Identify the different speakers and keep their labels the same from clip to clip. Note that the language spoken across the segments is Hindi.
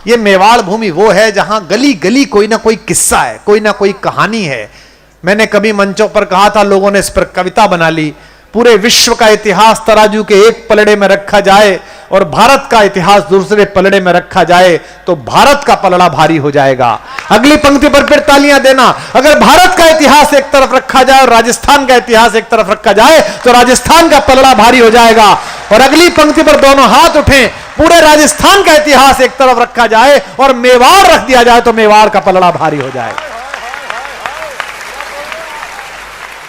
Speaker 1: ये मेवाड़ भूमि वो है जहां गली गली कोई ना कोई किस्सा है, कोई ना कोई कहानी है। मैंने कभी मंचों पर कहा था, लोगों ने इस पर कविता बना ली। पूरे विश्व का इतिहास तराजू के एक पलड़े में रखा जाए और भारत का इतिहास दूसरे पलड़े में रखा जाए तो भारत का पलड़ा भारी हो जाएगा। अगली पंक्ति पर फिर तालियां देना। अगर भारत का इतिहास एक तरफ रखा जाए और राजस्थान का इतिहास एक तरफ रखा जाए तो राजस्थान का पलड़ा भारी हो जाएगा। और अगली पंक्ति पर दोनों हाथ उठें, पूरे राजस्थान का इतिहास एक तरफ रखा जाए और मेवाड़ रख दिया जाए तो मेवाड़ का पलड़ा भारी हो जाएगा।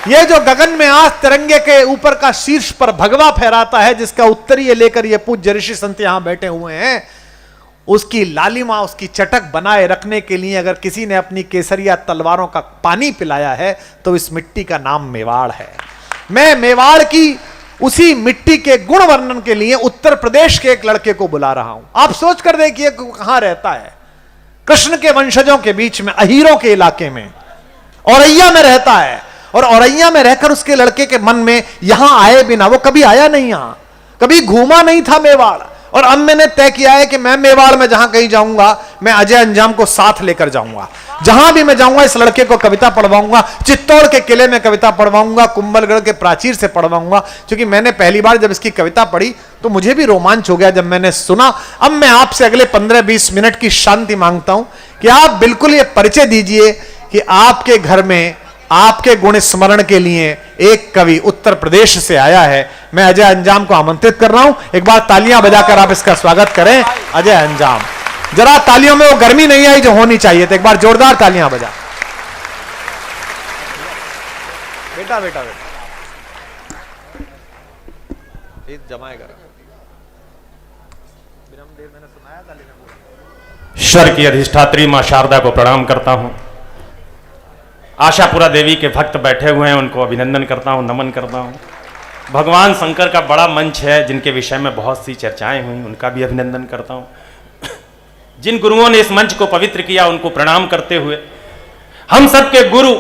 Speaker 1: ये जो गगन में आज तिरंगे के ऊपर का शीर्ष पर भगवा फहराता है, जिसका उत्तरीय लेकर ये पूज्य ऋषि संत यहां बैठे हुए हैं, उसकी लालिमा, उसकी चटक बनाए रखने के लिए अगर किसी ने अपनी केसरिया तलवारों का पानी पिलाया है तो इस मिट्टी का नाम मेवाड़ है। मैं मेवाड़ की उसी मिट्टी के गुण वर्णन के लिए उत्तर प्रदेश के एक लड़के को बुला रहा हूं। आप सोच कर देखिए कहां रहता है। कृष्ण के वंशजों के बीच में, अहीरों के इलाके में, औरैया में रहता है। और औरैया में रहकर उसके लड़के के मन में यहां आए बिना, वो कभी आया नहीं, यहां कभी घूमा नहीं था मेवाड़। और अब मैंने तय किया है कि मैं मेवाड़ में जहां कहीं जाऊंगा, मैं अजय अंजाम को साथ लेकर जाऊंगा। जहां भी मैं जाऊंगा इस लड़के को कविता पढ़वाऊंगा, चित्तौड़ के किले में कविता पढ़वाऊंगा, कुंभलगढ़ के प्राचीर से पढ़वाऊंगा। क्योंकि मैंने पहली बार जब इसकी कविता पढ़ी तो मुझे भी रोमांच हो गया जब मैंने सुना। अब मैं आपसे अगले 15-20 मिनट की शांति मांगता हूं कि आप बिल्कुल ये परिचय दीजिए कि आपके घर में आपके गुण स्मरण के लिए एक कवि उत्तर प्रदेश से आया है। मैं अजय अंजाम को आमंत्रित कर रहा हूं, एक बार तालियां बजाकर आप इसका स्वागत करें। अजय अंजाम, जरा तालियों में वो गर्मी नहीं आई जो होनी चाहिए, तो एक बार जोरदार तालियां बजा। बेटा बेटा बेटा जमाएगा। मैंने सुनाया था।
Speaker 2: ईश्वर की अधिष्ठात्री मां शारदा को प्रणाम करता हूं। आशापुरा देवी के भक्त बैठे हुए हैं, उनको अभिनंदन करता हूं, नमन करता हूं। भगवान शंकर का बड़ा मंच है जिनके विषय में बहुत सी चर्चाएं हुई, उनका भी अभिनंदन करता हूं। जिन गुरुओं ने इस मंच को पवित्र किया उनको प्रणाम करते हुए हम सबके गुरु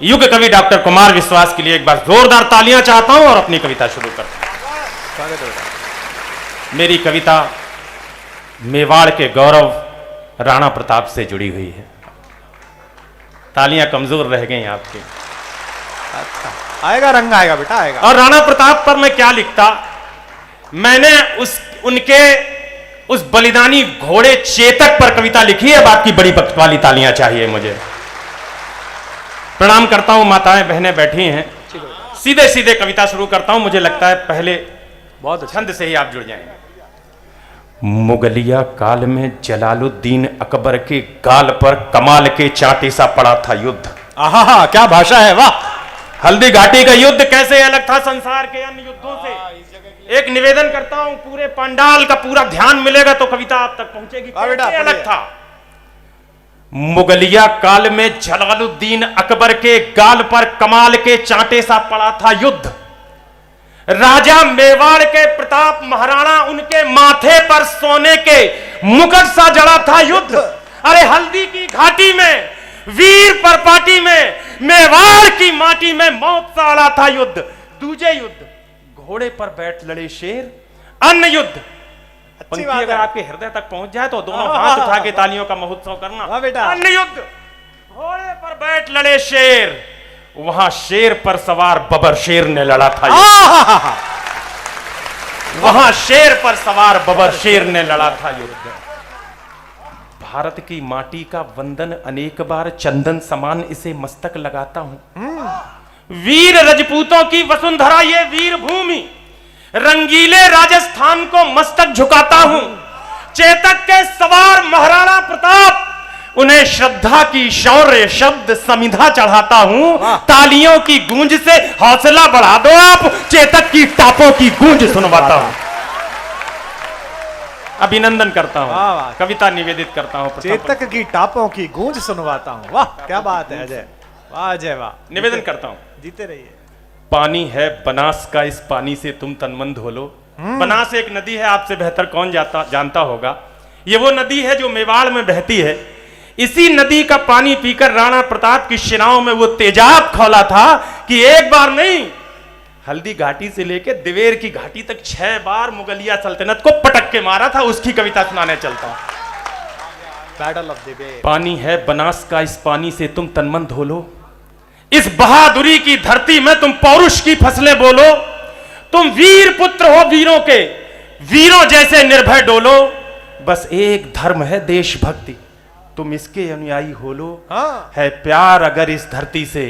Speaker 2: युग कवि डॉक्टर कुमार विश्वास के लिए एक बार जोरदार तालियां चाहता हूं और अपनी कविता शुरू करता हूं। मेरी कविता मेवाड़ के गौरव राणा प्रताप से जुड़ी हुई है। तालियां कमजोर रह गई आपकी।
Speaker 1: अच्छा, आएगा रंग आएगा बेटा, आएगा।
Speaker 2: और राणा प्रताप पर मैं क्या लिखता, मैंने उनके उस बलिदानी घोड़े चेतक पर कविता लिखी है। बाकी बड़ी भक्त वाली तालियां चाहिए मुझे। प्रणाम करता हूं, माताएं बहनें बैठी हैं। सीधे सीधे कविता शुरू करता हूं। मुझे लगता है पहले बहुत छंद से ही आप जुड़ जाएंगे। मुगलिया काल में जलालुद्दीन अकबर के गाल पर कमाल के चांटे सा पड़ा था युद्ध।
Speaker 1: आहा, क्या भाषा है, वाह।
Speaker 2: हल्दी घाटी का युद्ध कैसे अलग था संसार के अन्य युद्धों से। एक निवेदन करता हूं, पूरे पंडाल का पूरा ध्यान मिलेगा तो कविता आप तक पहुंचेगी। कैसे अलग था। मुगलिया काल में जलालुद्दीन अकबर के गाल पर कमाल के चांटे सा पड़ा था युद्ध। राजा मेवाड़ के प्रताप महाराणा, उनके माथे पर सोने के मुकुट सा जड़ा था युद्ध। अरे हल्दी की घाटी में, वीर परपाटी में, मेवाड़ की माटी में मौत सा अड़ा था युद्ध। दूजे युद्ध, घोड़े पर बैठ लड़े शेर। अन्य युद्ध, पंक्ति अगर आपके हृदय तक पहुंच जाए तो दोनों हाथ उठा के तालियों का महोत्सव करना। अन्य युद्ध, घोड़े पर बैठ लड़े शेर। वहां शेर पर सवार बबर शेर ने लड़ा था युद्ध। वहां शेर पर सवार बबर शेर ने लड़ा था युद्ध। भारत की माटी का वंदन अनेक बार चंदन समान इसे मस्तक लगाता हूं। वीर रजपूतों की वसुंधरा ये वीर भूमि, रंगीले राजस्थान को मस्तक झुकाता हूं। चेतक के सवार महाराणा प्रताप, उन्हें श्रद्धा की शौर्य शब्द समिधा चढ़ाता हूं। तालियों की गूंज से हौसला बढ़ा दो आप, चेतक की टापों की गूंज सुनवाता हूं। अभिनंदन करता हूं, कविता निवेदित करता हूं।
Speaker 1: चेतक की टापों की गूंज सुनवाता हूं। वाह, क्या बात है अजय, वाह अजय वाह।
Speaker 2: निवेदन करता हूं,
Speaker 1: जीते रहिए।
Speaker 2: पानी है बनास का, इस पानी से तुम तनमन धो लो। बनास एक नदी है, आपसे बेहतर कौन जानता होगा। ये वो नदी है जो मेवाड़ में बहती है। इसी नदी का पानी पीकर राणा प्रताप की सेनाओं में वो तेजाब खौला था कि एक बार नहीं, हल्दी घाटी से लेकर दिवेर की घाटी तक 6 बार मुगलिया सल्तनत को पटक के मारा था। उसकी कविता सुनाने चलता हूं।
Speaker 1: बैटल ऑफ द बे।
Speaker 2: पानी है बनास का, इस पानी से तुम तनमन धो लो। इस बहादुरी की धरती में तुम पौरुष की फसलें बोलो। तुम वीर पुत्र हो वीरों के, वीरों जैसे निर्भय डोलो। बस एक धर्म है देशभक्ति, तुम इसके अनुयायी हो लो।
Speaker 1: हाँ।
Speaker 2: है प्यार अगर इस धरती से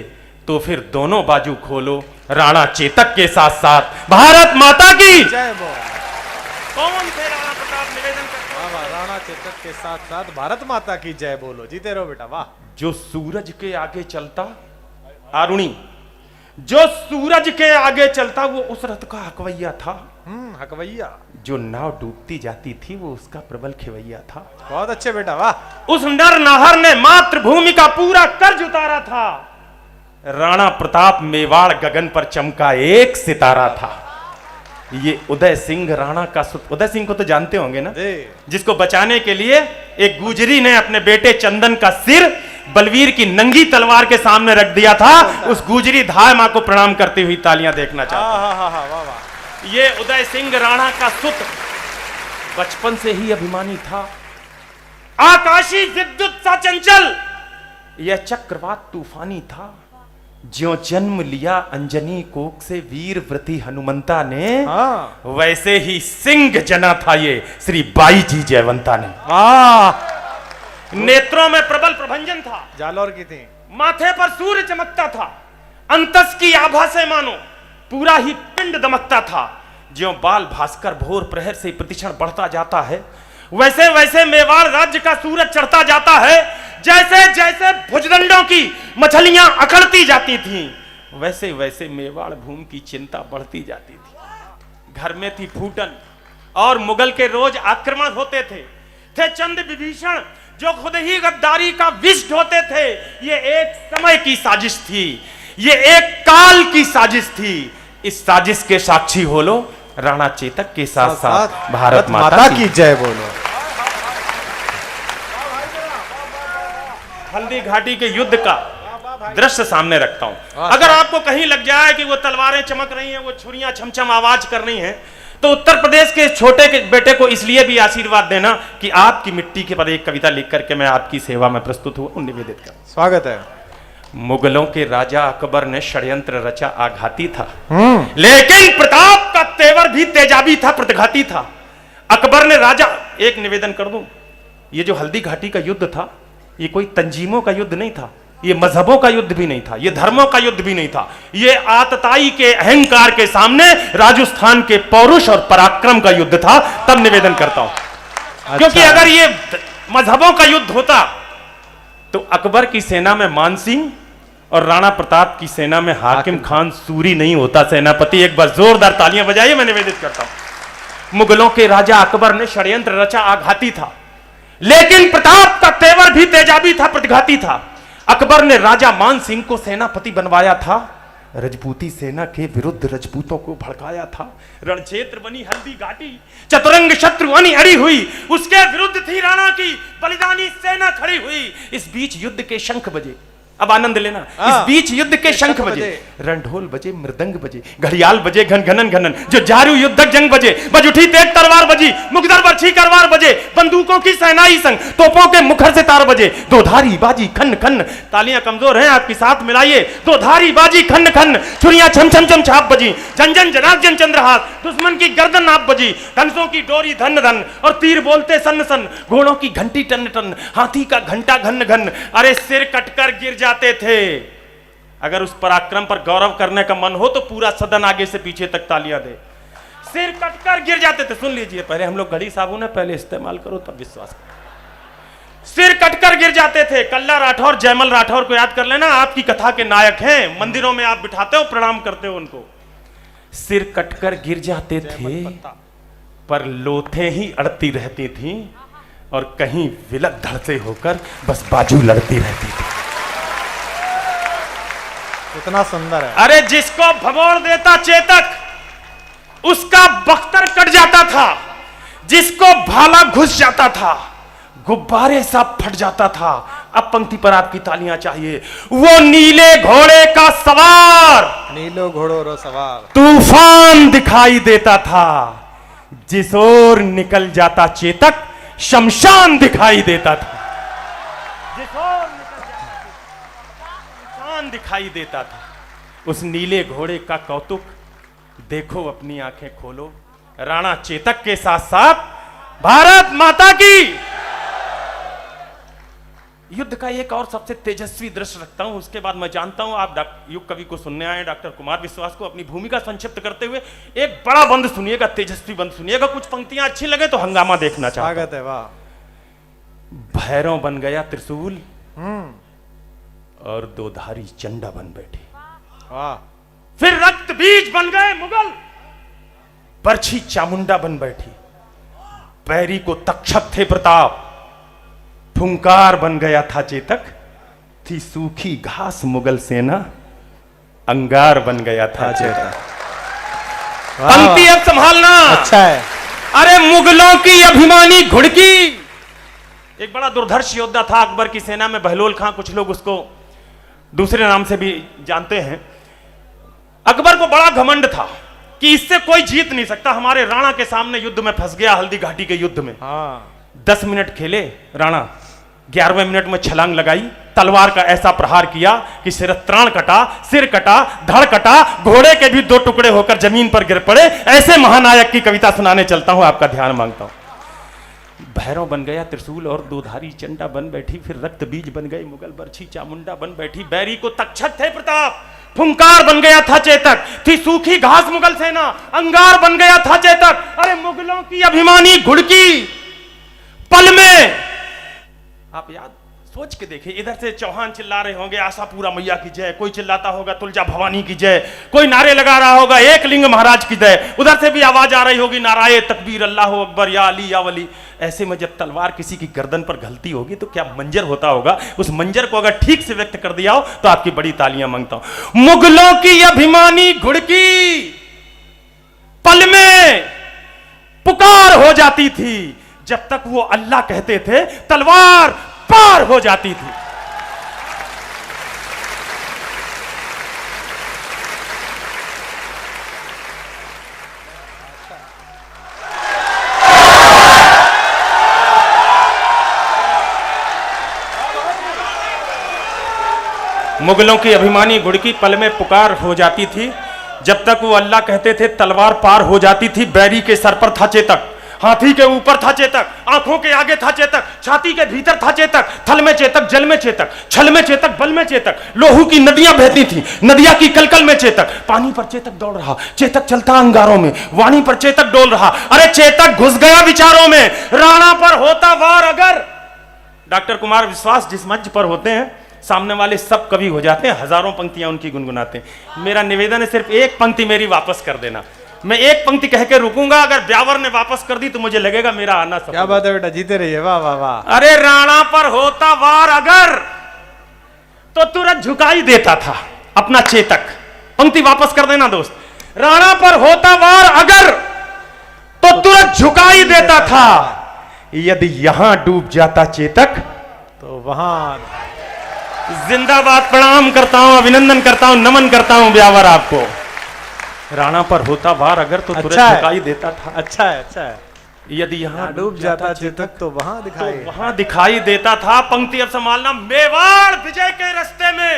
Speaker 2: तो फिर दोनों बाजू खोलो। राणा चेतक के साथ साथ भारत माता की
Speaker 1: जय बोल।
Speaker 2: कौन थे राणा प्रताप? निवेदन करते हैं।
Speaker 1: वाह, राणा चेतक के साथ साथ भारत माता की जय बोलो। जीते रहो बेटा, वाह।
Speaker 2: जो सूरज के आगे चलता, आरुणी, जो सूरज के आगे चलता वो उस रथ का हकवैया था।
Speaker 1: हकवैया।
Speaker 2: जो नाव डूबती जाती थी वो उसका प्रबल खेवैया था।
Speaker 1: बहुत अच्छे बेटा, वाह।
Speaker 2: उस नर नाहर ने मातृभूमि का पूरा कर्ज उतारा था। राणा प्रताप मेवाड़ गगन पर चमका एक सितारा था। ये उदय सिंह राणा का उदय सिंह को तो जानते होंगे ना, जिसको बचाने के लिए एक गुजरी ने अपने बेटे चंदन का सिर बलवीर की नंगी तलवार के सामने रख दिया था। उस गुजरी धाय मां को प्रणाम करती हुई तालियां देखना चाहता। ये उदय सिंह राणा का सुत बचपन से ही अभिमानी था। आकाशी विद्युत सा चंचल, यह चक्रवात तूफानी था। ज्यों जन्म लिया अंजनी कोक से वीर व्रती हनुमंता ने, वैसे ही सिंह जना था ये श्री बाई जी जयवंता ने। नेत्रों में प्रबल प्रभंजन था,
Speaker 1: जालौर की थी।
Speaker 2: माथे पर सूर्य चमकता था, अंतस की आभा से मानो पूरा ही पिंड दमकता था। ज्यों बाल भास्कर भोर प्रहर से प्रतिक्षण बढ़ता जाता है, वैसे वैसे मेवाड़ राज्य का सूरज चढ़ता जाता है। जैसे जैसे भुजदंडों की मछलियां अकड़ती जाती थीं, वैसे वैसे मेवाड़ भूमि की चिंता बढ़ती जाती थी। घर में थी फूटन और मुगल के रोज आक्रमण होते थे चंद विभीषण जो खुद ही गद्दारी का विष ढोते थे। ये एक समय की साजिश थी, ये एक काल की साजिश थी। इस साजिश के साक्षी हो लो। राणा चेतक के साथ साथ भारत माता की
Speaker 1: जय बोलो।
Speaker 2: हल्दी घाटी के युद्ध का दृश्य सामने रखता हूं। अगर आपको कहीं लग जाए कि वो तलवारें चमक रही हैं, वो छुरियां छमछम आवाज कर रही हैं, तो उत्तर प्रदेश के छोटे के बेटे को इसलिए भी आशीर्वाद देना कि आपकी मिट्टी के पर एक कविता लिख करके मैं आपकी सेवा में प्रस्तुत हुआ, निवेदित कर।
Speaker 1: स्वागत है।
Speaker 2: मुगलों के राजा अकबर ने षड्यंत्र रचा, आघाती था, लेकिन प्रताप का तेवर भी तेजाबी था, प्रतिघाती था। अकबर ने राजा, एक निवेदन कर दूं, ये जो हल्दी घाटी का युद्ध था, ये कोई तंजीमों का युद्ध नहीं था, ये मजहबों का युद्ध भी नहीं था, ये धर्मों का युद्ध भी नहीं था। ये आतताई के अहंकार के सामने राजस्थान के पौरुष और पराक्रम का युद्ध था। तब निवेदन करता हूं। अच्छा। क्योंकि अगर ये मजहबों का युद्ध होता तो अकबर की सेना में मानसिंह और राणा प्रताप की सेना में हाकिम खान सूरी नहीं होता सेनापति। एक बार जोरदार तालियां बजाइए, मैं निवेदित करता हूं। मुगलों के राजा अकबर ने षड्यंत्र रचा, आघाती था, लेकिन प्रताप का तेवर भी तेजाबी था, प्रतिघाती था। अकबर ने राजा मान सिंह को सेनापति बनवाया था, रजपूती सेना के विरुद्ध रजपूतों को भड़काया था। रणक्षेत्र बनी हल्दी घाटी, चतुरंग शत्रु अड़ी हुई, उसके विरुद्ध थी राणा की बलिदानी सेना खड़ी हुई। इस बीच युद्ध के शंख बजे, अब आनंद लेना। इस बीच युद्ध के शंख बजे, रणढोल बजे, मृदंग बजे, घड़ियाल बजे, घन घनन घनन, जो जारू युद्धक जंग बजे, बज उठी तेज तलवार बजी, मुगदर बरछी करवार बजे, बंदूकों की सेनाई संग, तोपों के मुखर से तार बजे, दो धारी बाजी खन्न खन्न। तालियां कमजोर हैं आपकी, साथ मिलाइए। दो धारी बाजी खन्न खन्न, छुरियां छम छम छम छाप बजी, जन जन जनार्दन चंद्रहास, दुश्मन की गर्दन नाप बजी, धनुषों की डोरी धन धन और तीर बोलते सन सन, घोड़ों की घंटी टन टन, हाथी का घंटा घन घन। अरे सिर कटकर गिर जाते थे। अगर उस पराक्रम पर गौरव करने का मन हो तो पूरा सदन आगे से पीछे तक तालियां दे। सिर कटकर गिर जाते थे। सुन लीजिए, पहले हम लोग घड़ी साबुन है, पहले इस्तेमाल करो तब विश्वास करो। सिर कटकर गिर जाते थे। कल्ला राठौर, जयमल राठौर को याद कर लेना, आपकी कथा के नायक हैं। मंदिरों में आप बिठाते हो, प्रणाम करते हो उनको। सिर कटकर गिर जाते थे, पर लोथें ही अड़ती रहती थी और कहीं विलक धड़ से होकर बस बाजू लड़ती रहती थी।
Speaker 1: कितना सुंदर है।
Speaker 2: अरे जिसको भगोड़ देता चेतक, उसका बख्तर कट जाता था। जिसको भाला घुस जाता था, गुब्बारे सा फट जाता था। अब पंक्ति पर आपकी तालियां चाहिए। वो नीले घोड़े का सवार,
Speaker 1: नीलो घोड़ो रो सवार,
Speaker 2: तूफान दिखाई देता था। जिस ओर निकल जाता चेतक, शमशान दिखाई देता था। आसमान दिखाई देता था। उस नीले घोड़े का कौतुक देखो, अपनी आंखें खोलो। राणा चेतक के साथ साथ भारत माता की युद्ध का एक और सबसे तेजस्वी दृश्य रखता हूं, उसके बाद मैं जानता हूं आप युग कवि को सुनने आए डॉक्टर कुमार विश्वास को अपनी भूमिका संक्षिप्त करते हुए एक बड़ा बंद सुनिएगा, तेजस्वी बंद सुनिएगा। कुछ पंक्तियां अच्छी लगे तो हंगामा देखना चाहता हूं।
Speaker 1: स्वागत है। वाह।
Speaker 2: भैरव बन गया त्रिशूल और दो धारी चंडा बन बैठी।
Speaker 1: वाह।
Speaker 2: फिर रक्त बीज बन गए मुगल, बरछी चामुंडा बन बैठी। बैरी को तक्षक थे प्रताप, फुंकार बन गया था चेतक। थी सूखी घास मुगल सेना, अंगार बन गया था चेतक। पंक्ति अब संभालना।
Speaker 1: अच्छा है।
Speaker 2: अरे मुगलों की अभिमानी घुड़की। एक बड़ा दुर्धर्ष योद्धा था अकबर की सेना में, बहलोल खां, कुछ लोग उसको दूसरे नाम से भी जानते हैं। अकबर को बड़ा घमंड था कि इससे कोई जीत नहीं सकता। हमारे राणा के सामने युद्ध में फंस गया, हल्दी घाटी के युद्ध में। 10 मिनट खेले राणा, 11वें मिनट में छलांग लगाई, तलवार का ऐसा प्रहार किया कि त्राण कटा, सिर कटा, धड़ कटा, घोड़े के भी 2 टुकड़े होकर जमीन पर गिर पड़े। ऐसे महानायक की कविता सुनाने चलता हूं, आपका ध्यान मांगता हूं। भैरव बन गया त्रिशूल और दो धारी चंडा बन बैठी। फिर रक्त बीज बन गई मुगल, बरछी चामुंडा बन बैठी। बैरी को तक्षक थे प्रताप, फुंकार बन गया था चेतक। थी सूखी घास मुगल सेना, अंगार बन गया था चेतक। अरे मुगलों की अभिमानी घुड़की पल में, आप याद सोच के देखिए, इधर से चौहान चिल्ला रहे होंगे आशापुरा मैया की जय, कोई चिल्लाता होगा तुलजा भवानी की जय, कोई नारे लगा रहा होगा एक लिंग महाराज की जय, उधर से भी आवाज आ रही होगी नाराये तकबीर अल्लाह अकबर या अली या वली। ऐसे में जब तलवार किसी की गर्दन पर घलती होगी तो क्या मंजर होता होगा। उस मंजर को अगर ठीक से व्यक्त कर दिया हो तो आपकी बड़ी तालियां मांगता हूं। मुगलों की अभिमानी घुड़की पल में पुकार हो जाती थी। जब तक वो अल्लाह कहते थे तलवार पार हो जाती थी। मुगलों की अभिमानी घुड़की पल में पुकार हो जाती थी। जब तक वो अल्लाह कहते थे तलवार पार हो जाती थी। बैरी के सर पर था चेतक, हाथी के ऊपर था चेतक, आंखों के आगे था चेतक, छाती के भीतर था चेतक। थल में चेतक, जल में चेतक, छल में चेतक, बल में चेतक। लोहू की नदियां बहती थी, नदिया की कलकल में चेतक। पानी पर चेतक दौड़ रहा, चेतक चलता अंगारों में, वाणी पर चेतक डोल रहा। अरे चेतक घुस गया विचारों में, राणा पर होता वार अगर। डॉक्टर कुमार विश्वास जिस मंच पर होते हैं सामने वाले सब कवि हो जाते हैं, हजारों पंक्तियां उनकी गुनगुनाते हैं। मेरा निवेदन है सिर्फ एक पंक्ति मेरी वापस कर देना। मैं एक पंक्ति कह के रुकूंगा, अगर ब्यावर ने वापस कर दी तो मुझे लगेगा मेरा आना सफल।
Speaker 1: क्या बात है बेटा, जीते रहिए। वाह वाह वाह।
Speaker 2: अरे राणा पर होता वार अगर तो तुरंत झुकाई देता था अपना चेतक। पंक्ति वापस कर देना दोस्त। राणा पर होता वार अगर तो तुरंत झुकाई देता था। यदि यहां डूब जाता चेतक
Speaker 1: तो वहां।
Speaker 2: जिंदाबाद। प्रणाम करता हूं, अभिनंदन करता हूं, नमन करता हूं ब्यावर आपको। राणा पर होता वार अगर तो तुरंत झुकाई देता था।
Speaker 1: अच्छा है, अच्छा है।
Speaker 2: यदि यहाँ
Speaker 1: डूब जाता चेतक तो वहां
Speaker 2: दिखाई देता था। पंक्ति अब संभालना। मेवाड़ विजय के रास्ते में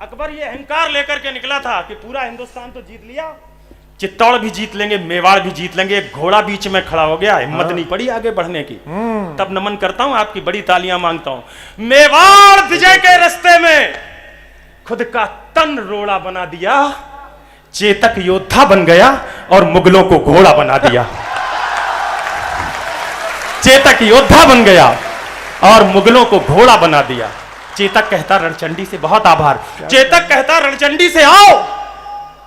Speaker 2: अकबर ये अहंकार लेकर के निकला था कि पूरा हिंदुस्तान तो जीत लिया, चित्तौड़ भी जीत लेंगे, मेवाड़ भी जीत लेंगे। एक घोड़ा बीच में खड़ा हो गया, हिम्मत नहीं पड़ी आगे बढ़ने की। तब नमन करता हूं, आपकी बड़ी तालियां मांगता हूं। मेवाड़ विजय के रास्ते में खुद का तन रोड़ा बना दिया, चेतक योद्धा बन गया और मुगलों को घोड़ा बना दिया। चेतक योद्धा बन गया और मुगलों को घोड़ा बना दिया। चेतक कहता रणचंडी से बहुत आभार। चेतक कहता रणचंडी से आओ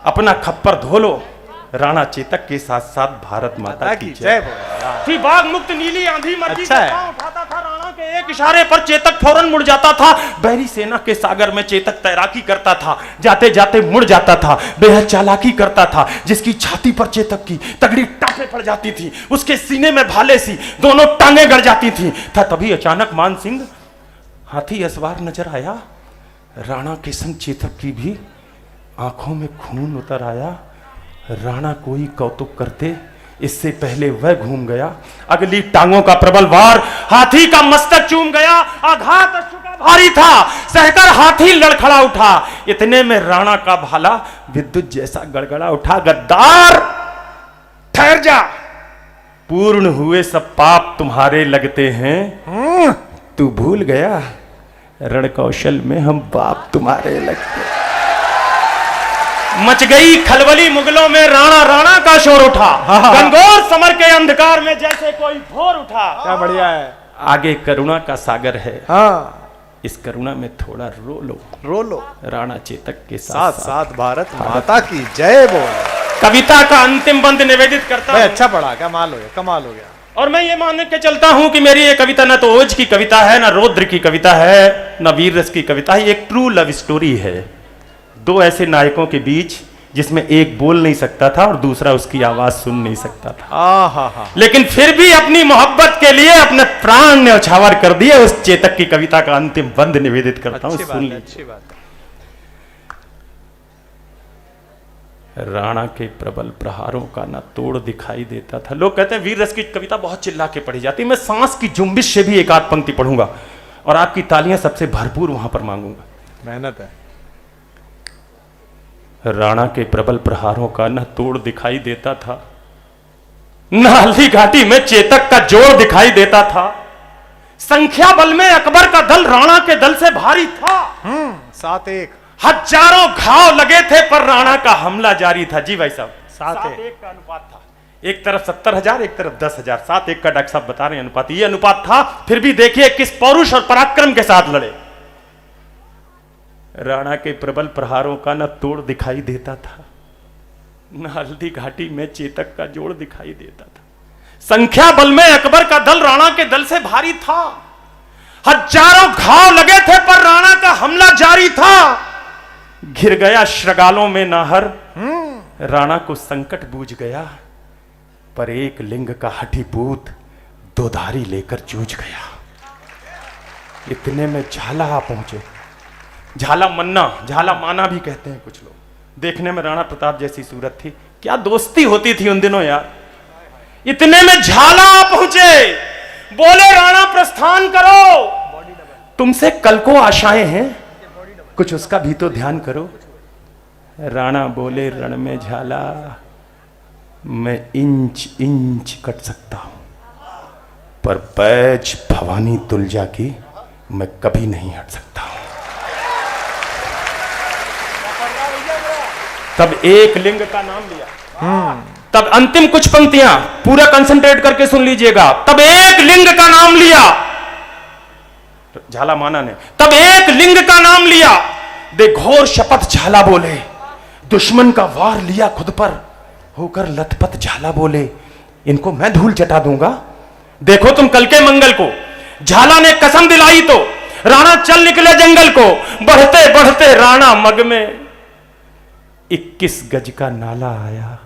Speaker 2: अपना खप्पर धो लो। राणा चेतक के साथ साथ भारत माता की जय। थी बाघ मुक्त नीली आंधी मर्जी
Speaker 1: अच्छा है।
Speaker 2: उठाता था राणा के एक इशारे पर चेतक फौरन मुड़ जाता था। बहरी सेना के सागर में चेतक तैराकी करता था, जाते जाते मुड़ जाता था, बेहद चालाकी करता था। जिसकी छाती पर चेतक की तगड़ी टांगे पड़ जाती थी, उसके सीने में भाले सी दोनों टांगे गड़ जाती थी। था तभी अचानक मान सिंह हाथी असवार नजर आया। राणा के संग चेतक की भी आंखों में खून उतर आया। राणा कोई कौतुक करते इससे पहले वह घूम गया। अगली टांगों का प्रबल वार हाथी का मस्तक चूम गया। आघात अश्रु का भारी था, सहकर हाथी लड़खड़ा उठा। इतने में राणा का भाला विद्युत जैसा गड़गड़ा उठा। गद्दार ठहर जा, पूर्ण हुए सब पाप तुम्हारे लगते हैं। तू भूल गया रण कौशल में हम बाप तुम्हारे लगते। मच गई खलबली मुगलों में, राणा राणा का शोर उठा। गंगोर समर के अंधकार में जैसे कोई भोर उठा।
Speaker 1: क्या बढ़िया है।
Speaker 2: आगे करुणा का सागर है,
Speaker 1: हाँ,
Speaker 2: इस करुणा में थोड़ा रो लो।
Speaker 1: रो लो।
Speaker 2: राणा चेतक के
Speaker 1: साथ
Speaker 2: साथ
Speaker 1: साथ भारत माता की जय बोल।
Speaker 2: कविता का अंतिम बंद निवेदित करता
Speaker 1: भाई
Speaker 2: हूं।
Speaker 1: अच्छा पढ़ा, कमाल हो गया, कमाल हो गया।
Speaker 2: और मैं ये मान के चलता हूं कि मेरी ये कविता ना तो ओज की कविता है, ना रौद्र की कविता है, ना वीर रस की कविता है। एक ट्रू लव स्टोरी है, दो ऐसे नायकों के बीच जिसमें एक बोल नहीं सकता था और दूसरा उसकी आवाज सुन नहीं सकता था। लेकिन फिर भी अपनी मोहब्बत के लिए अपने प्राण ने उछावर कर दिए। उस चेतक की कविता का अंतिम बंद निवेदित करता हूं, सुन लीजिए।
Speaker 1: अच्छी बात है।
Speaker 2: राणा के प्रबल प्रहारों का ना तोड़ दिखाई देता था। लोग कहते हैं वीर रस की कविता बहुत चिल्ला के पढ़ी जाती है। मैं सांस की जुम्बिश से भी एक आध पंक्ति पढ़ूंगा और आपकी तालियां सबसे भरपूर वहां पर मांगूंगा।
Speaker 1: मेहनत है।
Speaker 2: राणा के प्रबल प्रहारों का न तोड़ दिखाई देता था, न हल्दी घाटी में चेतक का जोर दिखाई देता था। संख्या बल में अकबर का दल राणा के दल से भारी था।
Speaker 1: 7-1।
Speaker 2: हजारों घाव लगे थे पर राणा का हमला जारी था। जी भाई साहब,
Speaker 1: 7-1
Speaker 2: का अनुपात था। एक तरफ 70,000, एक तरफ 10,000। 7-1 का डॉक्टर साहब बता रहे हैं अनुपात, ये अनुपात था। फिर भी देखिए किस पौरुष और पराक्रम के साथ लड़े। राणा के प्रबल प्रहारों का न तोड़ दिखाई देता था, न हल्दी घाटी में चेतक का जोड़ दिखाई देता था। संख्या बल में अकबर का दल राणा के दल से भारी था। हजारों घाव लगे थे पर राणा का हमला जारी था। घिर गया श्रगालों में नाहर, राणा को संकट बूझ गया। पर एक लिंग का हठीपूत दोधारी लेकर जूझ गया। इतने में झाला आ पहुंचे। झाला मन्ना, झाला माना भी कहते हैं कुछ लोग। देखने में राणा प्रताप जैसी सूरत थी। क्या दोस्ती होती थी उन दिनों यार। इतने में झाला आ पहुंचे, बोले राणा प्रस्थान करो, तुमसे कल को आशाएं हैं, कुछ उसका भी तो ध्यान करो। राणा बोले रण में झाला, मैं इंच इंच कट सकता हूं, पर बैज भवानी तुलजा की मैं कभी नहीं हट सकता हूं। तब एक लिंग का नाम लिया। तब अंतिम कुछ पंक्तियां पूरा कंसंट्रेट करके सुन लीजिएगा। तब एक लिंग का नाम लिया, झाला माना ने। तब एक लिंग का नाम लिया, दे घोर शपथ झाला बोले। दुश्मन का वार लिया खुद पर, होकर लथपथ झाला बोले, इनको मैं धूल चटा दूंगा, देखो तुम कल के मंगल को। झाला ने कसम दिलाई तो राणा चल निकले जंगल को। बढ़ते बढ़ते राणा मग में 21 गज का नाला आया।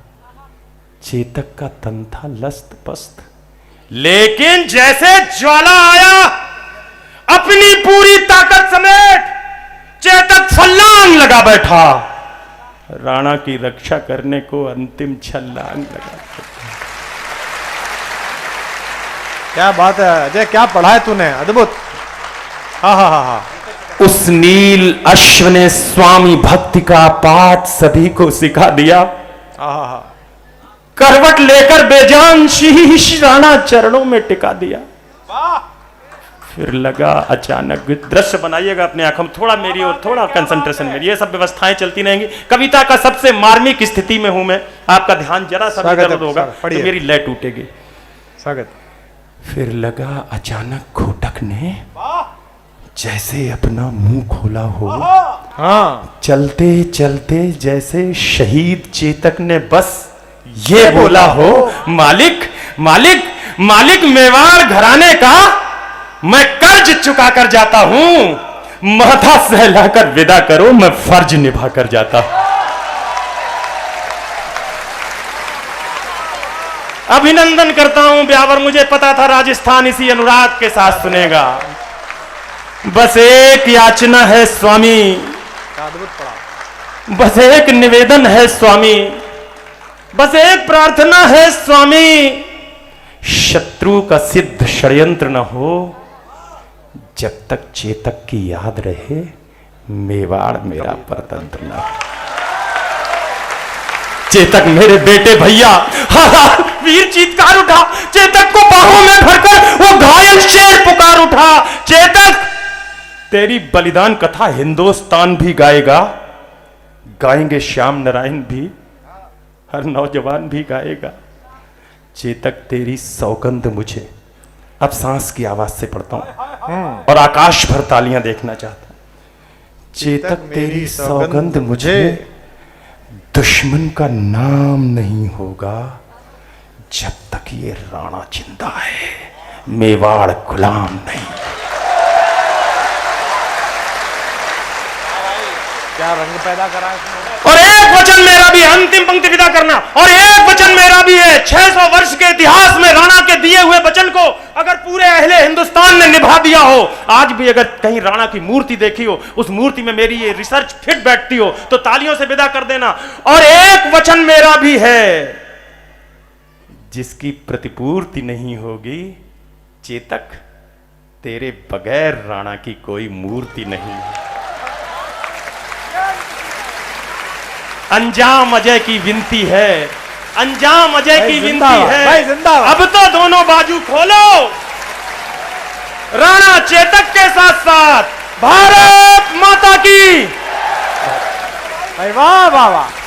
Speaker 2: चेतक का तन था लस्त पस्त, लेकिन जैसे ज्वाला आया, अपनी पूरी ताकत समेत चेतक छलांग लगा बैठा। राणा की रक्षा करने को अंतिम छलांग लगा।
Speaker 1: क्या बात है अजय, क्या पढ़ा है तूने, अद्भुत। हा।
Speaker 2: उस नील अश्व ने स्वामी भक्ति का पाठ सभी को सिखा दिया। करवट लेकर बेजान शीश राणा चरणों में टिका दिया। फिर लगा अचानक, दृश्य बनाइएगा अपने आंखों में, थोड़ा मेरी और थोड़ा कंसंट्रेशन मेरी, ये सब व्यवस्थाएं चलती रहेंगी। कविता का सबसे मार्मिक स्थिति में हूं मैं, आपका ध्यान जरा सा इधर होगा तो मेरी लय टूटेगी।
Speaker 1: स्वागत।
Speaker 2: फिर लगा अचानक घोटक ने जैसे अपना मुंह खोला हो। चलते चलते जैसे शहीद चेतक ने बस ये बोला हो, मालिक मालिक मालिक मेवाड़ घराने का मैं कर्ज चुका कर जाता हूं। माथा सहलाकर विदा करो, मैं फर्ज निभा कर जाता हूं। अभिनंदन करता हूं ब्यावर, मुझे पता था राजस्थान इसी अनुराग के साथ सुनेगा। बस एक याचना है स्वामी, बस एक निवेदन है स्वामी, बस एक प्रार्थना है स्वामी, शत्रु का सिद्ध षड्यंत्र न हो, जब तक चेतक की याद रहे, मेवाड़ मेरा परतंत्र न। चेतक मेरे बेटे भैया, वीर चीत्कार उठा, चेतक को बाहों में भरकर वो घायल शेर पुकार उठा। चेतक, तेरी बलिदान कथा हिंदुस्तान भी गाएगा, गाएंगे श्याम नारायण भी, हर नौजवान भी गाएगा। चेतक, तेरी सौगंध मुझे, अब सांस की आवाज से पढ़ता हूं और आकाश भर तालियां देखना चाहता हूं। चेतक, तेरी सौगंध मुझे, दुश्मन का नाम नहीं होगा जब तक ये राणा जिंदा है, मेवाड़ गुलाम नहीं।
Speaker 1: क्या रंग पैदा करा इसने।
Speaker 2: और एक वचन मेरा भी है, अंतिम पंक्ति विदा करना, और एक वचन मेरा भी है। 600 वर्ष के इतिहास में राणा के दिए हुए वचन को अगर पूरे अहले हिंदुस्तान ने निभा दिया हो, आज भी अगर कहीं राणा की मूर्ति देखी हो, उस मूर्ति में मेरी ये रिसर्च फिट बैठती हो, तो तालियों से विदा कर देना। और एक वचन मेरा भी है, जिसकी प्रतिपूर्ति नहीं होगी, चेतक, तेरे बगैर राणा की कोई मूर्ति नहीं है। अंजाम अजय की विनती है, अंजाम अजय की विनती है, अब तो दोनों बाजू खोलो, राणा चेतक के साथ साथ भारत माता की।
Speaker 1: वाह वाह वाह।